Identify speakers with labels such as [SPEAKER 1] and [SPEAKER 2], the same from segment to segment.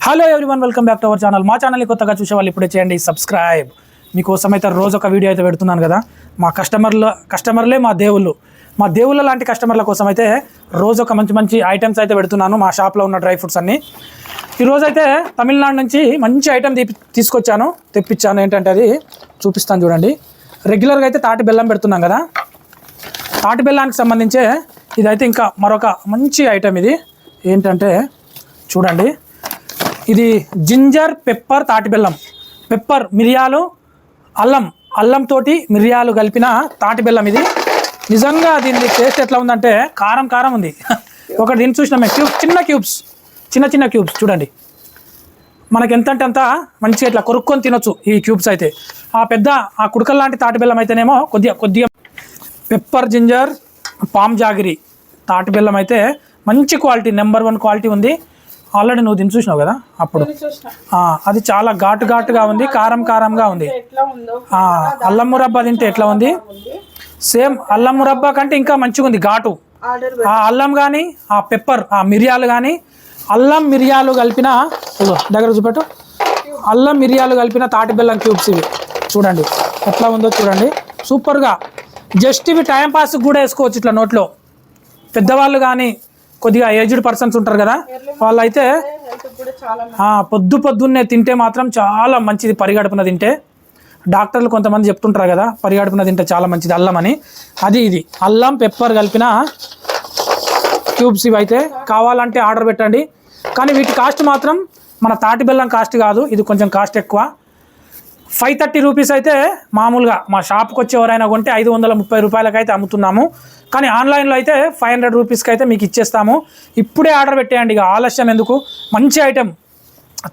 [SPEAKER 1] Hello everyone, welcome back to our channel. మా ఛానల్ని కొత్తగా చూసే వాళ్ళు ఇప్పుడే చేయండి సబ్స్క్రైబ్. మీకోసం అయితే రోజు ఒక వీడియో అయితే పెడుతున్నాను కదా. మా కస్టమర్లే మా దేవుళ్ళ లాంటి కస్టమర్ల కోసం అయితే రోజు ఒక మంచి ఐటమ్స్ అయితే పెడుతున్నాను. మా షాప్లో ఉన్న డ్రై ఫ్రూట్స్ అన్నీ ఈరోజు అయితే తమిళనాడు నుంచి మంచి ఐటమ్ తెప్పించాను. ఏంటంటే అది చూపిస్తాను చూడండి. రెగ్యులర్గా అయితే తాటి బెల్లం పెడుతున్నాం కదా. తాటి బెల్లానికి సంబంధించే ఇదైతే ఇంకా మరొక మంచి ఐటమ్. ఇది ఏంటంటే చూడండి, ఇది జింజర్ పెప్పర్ తాటి బెల్లం. పెప్పర్ మిరియాలు, అల్లంతో మిరియాలు కలిపిన తాటి బెల్లం. ఇది నిజంగా దీని టేస్ట్ ఎట్లా ఉందంటే కారం ఉంది. ఒకటి దీన్ని చూసినామే చిన్న క్యూబ్స్ చూడండి. మనకి ఎంత అంటే అంత మంచిగా ఇట్లా కొరుక్కొని తినొచ్చు ఈ క్యూబ్స్ అయితే. ఆ కుడకల్ లాంటి తాటి బెల్లం అయితేనేమో కొద్దిగా పెప్పర్ జింజర్ పామ్ జాగిరి తాటి బెల్లం అయితే మంచి క్వాలిటీ, నెంబర్ 1 క్వాలిటీ ఉంది. ఆల్రెడీ నువ్వు తిని చూసినావు కదా అప్పుడు. అది చాలా ఘాటుగా ఉంది, కారంగా ఉంది. అల్లం మురబ్బా తింటే ఎట్లా ఉంది, సేమ్ అల్లం మురబ్బా కంటే ఇంకా మంచిగా ఉంది ఘాటు. ఆ అల్లం కానీ ఆ పెప్పర్ ఆ మిరియాలు కానీ అల్లం మిరియాలు కలిపిన దగ్గర చూపెట్టు, అల్లం మిరియాలు కలిపిన తాటి బెల్లం క్యూబ్స్ ఇవి చూడండి ఎట్లా ఉందో చూడండి. సూపర్గా జస్ట్ ఇవి టైంపాస్కి కూడా వేసుకోవచ్చు ఇట్లా నోట్లో. పెద్దవాళ్ళు కానీ కొద్దిగా ఏజ్డ్ పర్సన్స్ ఉంటారు కదా, వాళ్ళైతే పొద్దున్నే తింటే మాత్రం చాలా మంచిది. పరిగడుపున తింటే డాక్టర్లు కొంతమంది చెప్తుంటారు కదా, పరిగడుపున తింటే చాలా మంచిది అల్లం అని. ఇది అల్లం పెప్పర్ కలిపిన క్యూబ్స్ ఇవి అయితే కావాలంటే ఆర్డర్ పెట్టండి. కానీ వీటి కాస్ట్ మాత్రం మన తాటి బెల్లం కాస్ట్ కాదు, ఇది కొంచెం కాస్ట్ ఎక్కువ. 530 రూపీస్ అయితే మామూలుగా మా షాప్కి వచ్చి ఎవరైనా కొంటే 530 రూపాయలకి అయితే అమ్ముతున్నాము. కానీ ఆన్లైన్లో అయితే 500 రూపీస్కి అయితే మీకు ఇచ్చేస్తాము. ఇప్పుడే ఆర్డర్ పెట్టేయండి, ఇక ఆలస్యం ఎందుకు. మంచి ఐటెం.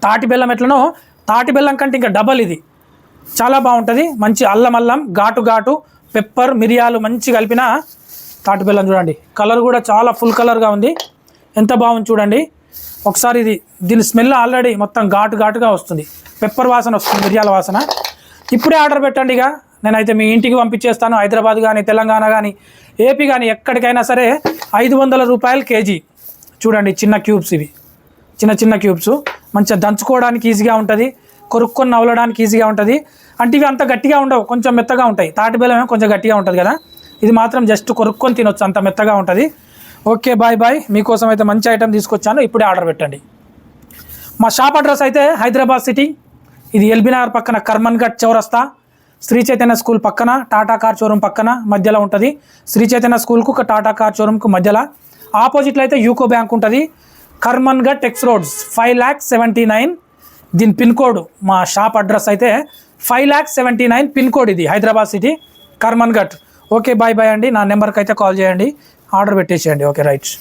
[SPEAKER 1] తాటి బెల్లం ఎట్లనో తాటి బెల్లం కంటే ఇంకా డబల్ ఇది చాలా బాగుంటుంది. మంచి అల్లం ఘాటు పెప్పర్ మిరియాలు మంచి కలిపిన తాటి బెల్లం చూడండి. కలర్ కూడా చాలా ఫుల్ కలర్గా ఉంది, ఎంత బాగుంది చూడండి ఒకసారి. దీని స్మెల్ ఆల్రెడీ మొత్తం ఘాటుగా వస్తుంది, పెప్పర్ వాసన వస్తుంది, మిరియాల వాసన. ఇప్పుడే ఆర్డర్ పెట్టండి, ఇక నేనైతే మీ ఇంటికి పంపించేస్తాను. హైదరాబాద్ కానీ తెలంగాణ కానీ ఏపీ కానీ ఎక్కడికైనా సరే 500 రూపాయలు కేజీ. చూడండి చిన్న క్యూబ్స్ ఇవి, చిన్న క్యూబ్స్ మంచిగా దంచుకోవడానికి ఈజీగా ఉంటుంది, కొరుక్కొని నవ్వడానికి ఈజీగా ఉంటుంది. అంటే ఇవి అంత గట్టిగా ఉండవు, కొంచెం మెత్తగా ఉంటాయి. తాటి బెల్లం కొంచెం గట్టిగా ఉంటుంది కదా, ఇది మాత్రం జస్ట్ కొరుక్కొని తినొచ్చు, అంత మెత్తగా ఉంటుంది. Okay bye. మీకోసం అయితే మంచి ఐటమ్ తీసుకొచ్చాను, ఇప్పుడే ఆర్డర్ పెట్టండి. మా షాప్ అడ్రస్ అయితే హైదరాబాద్ సిటీ, ఇది ఎల్బీనగర్ పక్కన కర్మన్ఘట్ చౌరస్తా, శ్రీ చైతన్య స్కూల్ పక్కన, టాటా కార్ షోరూమ్ పక్కన మధ్యలో ఉంటుంది. శ్రీ చైతన్య స్కూల్కు టాటా కార్ షోరూమ్కు మధ్యలో ఆపోజిట్లో అయితే యూకో బ్యాంక్ ఉంటుంది. కర్మన్ఘట్ ఎక్స్ రోడ్స్ 5,79,000 దీని పిన్ కోడ్. మా షాప్ అడ్రస్ అయితే 5,79,000 పిన్ కోడ్, ఇది Hyderabad city Karmanghat. Okay bye అండి. నా నెంబర్కి అయితే కాల్ చేయండి, ఆర్డర్ పెట్టేసేయండి. Okay right.